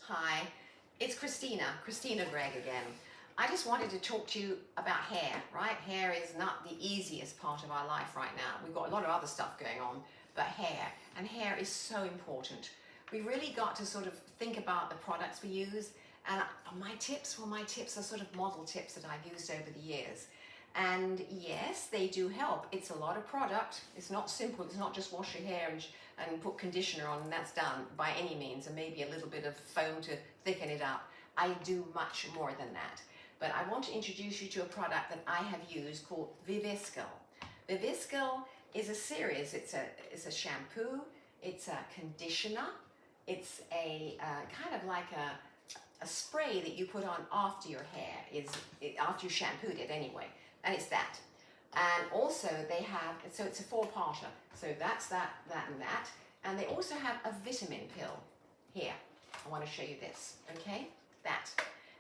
Hi, it's Christina Gregg again. I just wanted to talk to you about hair, right? Hair is not the easiest part of our life right now. We've got a lot of other stuff going on, but hair is so important. We really got to sort of think about the products we use, and my tips are sort of model tips that I've used over the years. And yes, they do help. It's a lot of product. It's not simple. It's not just wash your hair and put conditioner on and that's done by any means, and maybe a little bit of foam to thicken it up. I do much more than that. But I want to introduce you to a product that I have used called Viviscal. Viviscal is a series. It's a shampoo, it's a conditioner, it's a kind of like a spray that you put on after your hair, after you shampooed it anyway. And it's that. And also they have, so it's a four-parter. So that's that, and that. And they also have a vitamin pill here. I want to show you this, okay? That.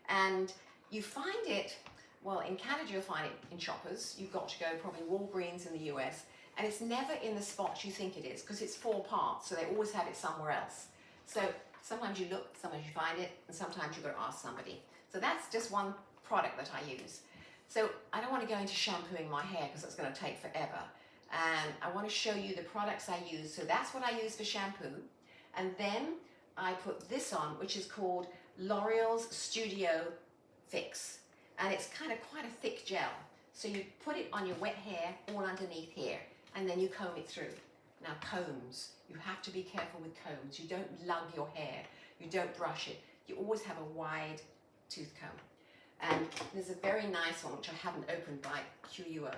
And you find it, well, in Canada you'll find it in Shoppers. You've got to go probably Walgreens in the US. And it's never in the spots you think it is because it's 4 parts. So they always have it somewhere else. So sometimes you look, sometimes you find it, and sometimes you've got to ask somebody. So that's just one product that I use. So I don't want to go into shampooing my hair because it's going to take forever. And I want to show you the products I use. So that's what I use for shampoo. And then I put this on, which is called L'Oreal's Studio Fix. And it's kind of quite a thick gel. So you put it on your wet hair, all underneath here, and then you comb it through. Now combs, you have to be careful with combs. You don't lug your hair. You don't brush it. You always have a wide tooth comb. And there's a very nice one which I haven't opened by QUO,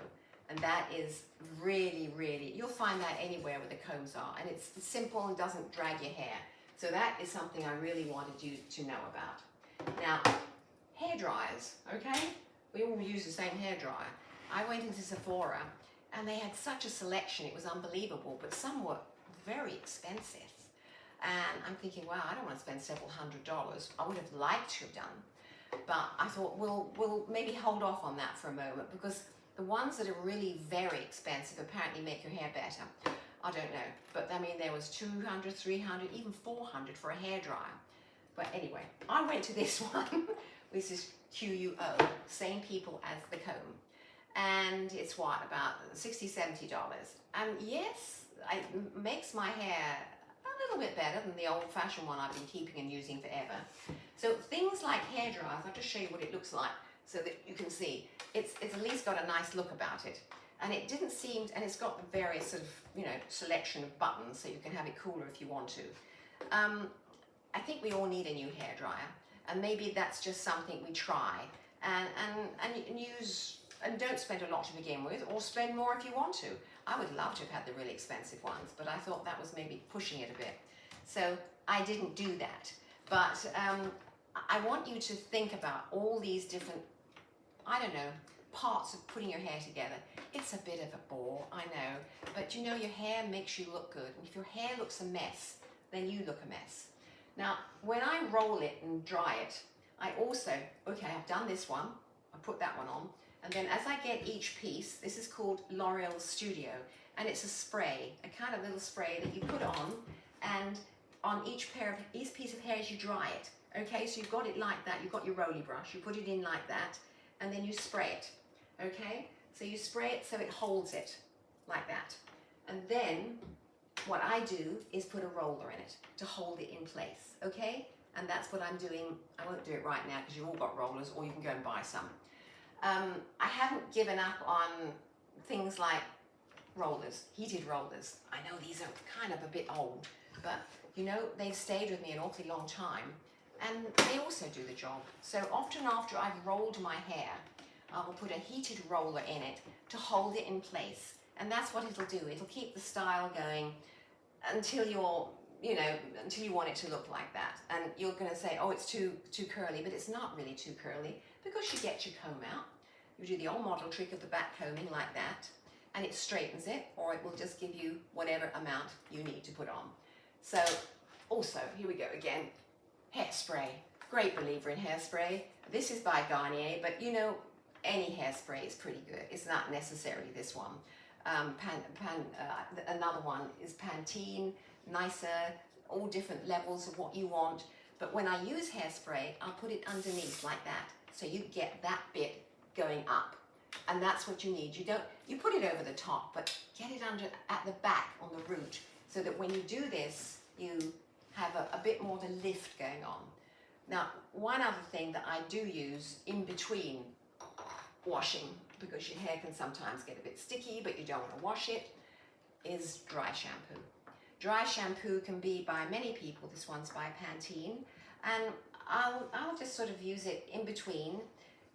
and that is really, really, you'll find that anywhere where the combs are, and it's simple and doesn't drag your hair. So that is something I really wanted you to know about. Now, hair dryers, okay? We all use the same hair dryer. I went into Sephora and they had such a selection, it was unbelievable, but some were very expensive. And I'm thinking, wow, I don't want to spend several $100s. I would have liked to have done. But I thought we'll maybe hold off on that for a moment because the ones that are really very expensive apparently make your hair better. I don't know, but I mean there was 200, 300, even 400 for a hairdryer. But anyway, I went to this one, which is QUO, same people as the comb. And it's what, about $60, $70. And yes, it makes my hair a little bit better than the old-fashioned one I've been keeping and using forever. So things like hair dryers, I'll just show you what it looks like so that you can see. It's at least got a nice look about it. And it didn't seem, and it's got the various sort of, selection of buttons so you can have it cooler if you want to. I think we all need a new hair dryer, and maybe that's just something we try and use, and don't spend a lot to begin with, or spend more if you want to. I would love to have had the really expensive ones, but I thought that was maybe pushing it a bit. So I didn't do that. But I want you to think about all these different, parts of putting your hair together. It's a bit of a bore, I know, but your hair makes you look good. And if your hair looks a mess, then you look a mess. Now, when I roll it and dry it, I also, I've done this one, I put that one on, and then as I get each piece, this is called L'Oreal Studio, and it's a spray, a kind of little spray that you put on, and on each piece of hair as you dry it. Okay, so you've got it like that, you've got your roly brush, you put it in like that, and then you spray it. Okay, so you spray it so it holds it like that. And then what I do is put a roller in it to hold it in place, okay? And that's what I'm doing. I won't do it right now because you've all got rollers, or you can go and buy some. I haven't given up on things like rollers, heated rollers. I know these are kind of a bit old, but they've stayed with me an awfully long time, and they also do the job. So often after I've rolled my hair, I will put a heated roller in it to hold it in place. And that's what it'll do. It'll keep the style going until until you want it to look like that. And you're going to say, oh, it's too curly, but it's not really too curly because you get your comb out. You do the old model trick of the back combing like that, and it straightens it, or it will just give you whatever amount you need to put on. So also, here we go again, Hairspray. Great believer in Hairspray. This is by Garnier, but any hairspray is pretty good. It's not necessarily this one. Another one is Pantene, nicer, all different levels of what you want. But when I use hairspray, I'll put it underneath like that. So you get that bit going up. And that's what you need. You put it over the top, but get it under at the back on the root so that when you do this, you have a bit more of a lift going on. Now, one other thing that I do use in between washing, because your hair can sometimes get a bit sticky, but you don't want to wash it, is dry shampoo. Dry shampoo can be by many people. This one's by Pantene. And I'll just sort of use it in between.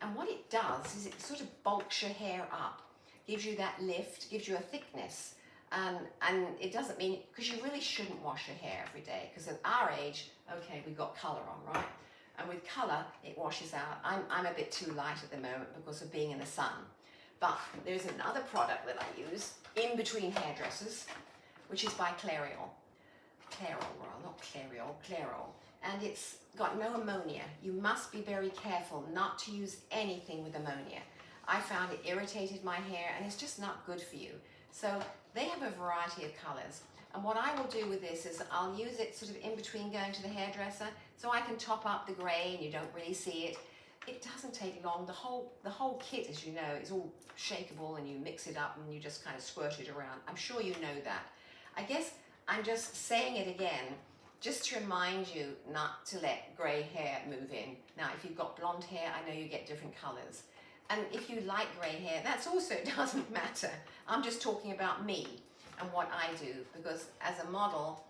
And what it does is it sort of bulks your hair up, gives you that lift, gives you a thickness. And it doesn't mean, because you really shouldn't wash your hair every day, because at our age, okay, we've got colour on, right? And with colour, it washes out. I'm a bit too light at the moment because of being in the sun. But there's another product that I use in between hairdressers, which is by Clairol. Clairol. And it's got no ammonia. You must be very careful not to use anything with ammonia. I found it irritated my hair and it's just not good for you. So they have a variety of colours. And what I will do with this is I'll use it sort of in between going to the hairdresser so I can top up the grey and you don't really see it. It doesn't take long. The whole kit, as you know, is all shakeable and you mix it up and you just kind of squirt it around. I'm sure you know that. I guess I'm just saying it again just to remind you not to let grey hair move in. Now, if you've got blonde hair, I know you get different colours. And if you like grey hair, that's also doesn't matter. I'm just talking about me and what I do, because as a model,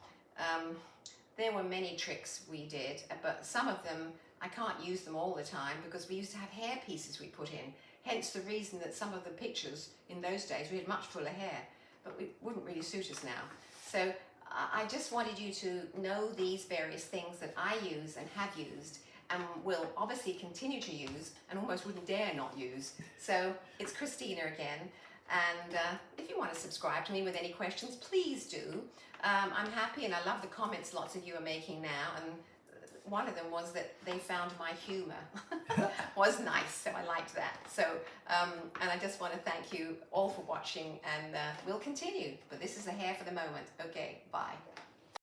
there were many tricks we did, but some of them, I can't use them all the time because we used to have hair pieces we put in. Hence the reason that some of the pictures in those days, we had much fuller hair, but it wouldn't really suit us now. So I just wanted you to know these various things that I use and have used and will obviously continue to use and almost wouldn't dare not use. So it's Christina again. And if you want to subscribe to me with any questions, please do. I'm happy and I love the comments lots of you are making now. And one of them was that they found my humor was nice, so I liked that. So, and I just want to thank you all for watching and we'll continue. But this is the hair for the moment. Okay, bye.